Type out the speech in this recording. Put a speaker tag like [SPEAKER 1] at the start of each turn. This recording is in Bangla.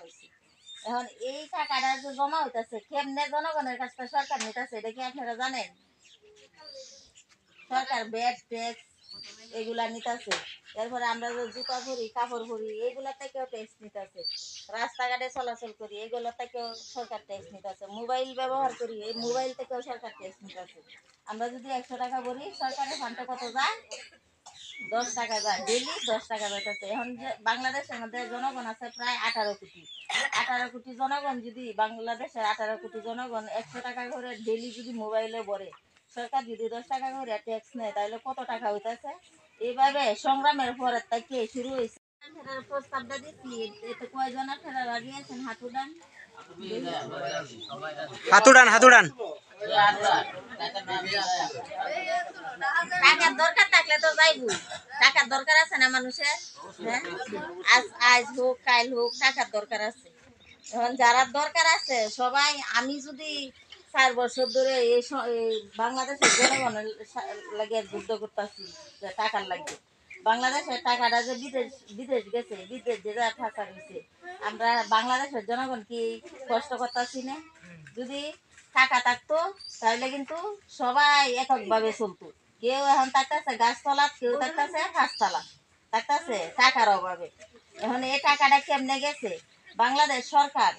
[SPEAKER 1] হয়েছে। এখন এই টাকাটা যে জমা হইতেছে কেমনে জনগণের কাছ থেকে সরকার নিতেছে এটা কি আপনারা জানেন? সরকার ব্যাট ট্যাক্স এগুলা নিতেছে। এরপরে আমরা যে জুতা পরি কাপড় পরি এগুলা থেকেও ট্যাক্স নিতেছে। রাস্তাঘাটে চলাচল করি এগুলো থেকেও সরকার ট্যাক্স নিতেছে। মোবাইল ব্যবহার করি এই মোবাইল থেকেও সরকার ট্যাক্স নিতেছে। আমরা যদি 100 টাকা ভরি সরকারের ফান্ডে কত যায়? 10 টাকা যায়। ডেইলি 10 টাকা যাইতেছে। এখন যে বাংলাদেশের মধ্যে জনগণ আছে প্রায় 18 কোটি। 18 কোটি জনগণ যদি বাংলাদেশের 18 কোটি জনগণ 100 টাকা করে ডেইলি যদি মোবাইলে ভরে, সরকার যদি 10 টাকা করে ট্যাক্স নেয় তাহলে কত টাকা হইতেছে? এইভাবে সংগ্রামের পরের থেকে শুরু হয়েছে। প্রস্তাবটা দিচ্ছি এতে কয়জন আপনারা রাজি আছেন? হাত উঠান।
[SPEAKER 2] হাতুড়ান
[SPEAKER 1] টাকার দরকার থাকলে তো যাইবো। টাকার দরকার আছে না মানুষের? হ্যাঁ, আজ হোক কাল হোক টাকার দরকার আছে। এখন যারা দরকার আছে সবাই, আমি যদি 4 বছর ধরে এই বাংলাদেশের জনগণের লাগে যুদ্ধ করতেছি যে টাকার লাগে, বাংলাদেশের টাকাটা যে বিদেশ বিদেশ গেছে, বিদেশ যে ফাঁকা গেছে, আমরা বাংলাদেশের জনগণ কি কষ্ট করতেছি না? যদি টাকা থাকতো তাহলে কিন্তু সবাই এককভাবে চলতো। কেউ এখন থাকতেছে গাছতলা, কেউ থাকতেছে গাছতলা, থাকতেছে টাকার অভাবে। এখন এই টাকাটা কেমনে গেছে? বাংলাদেশ সরকার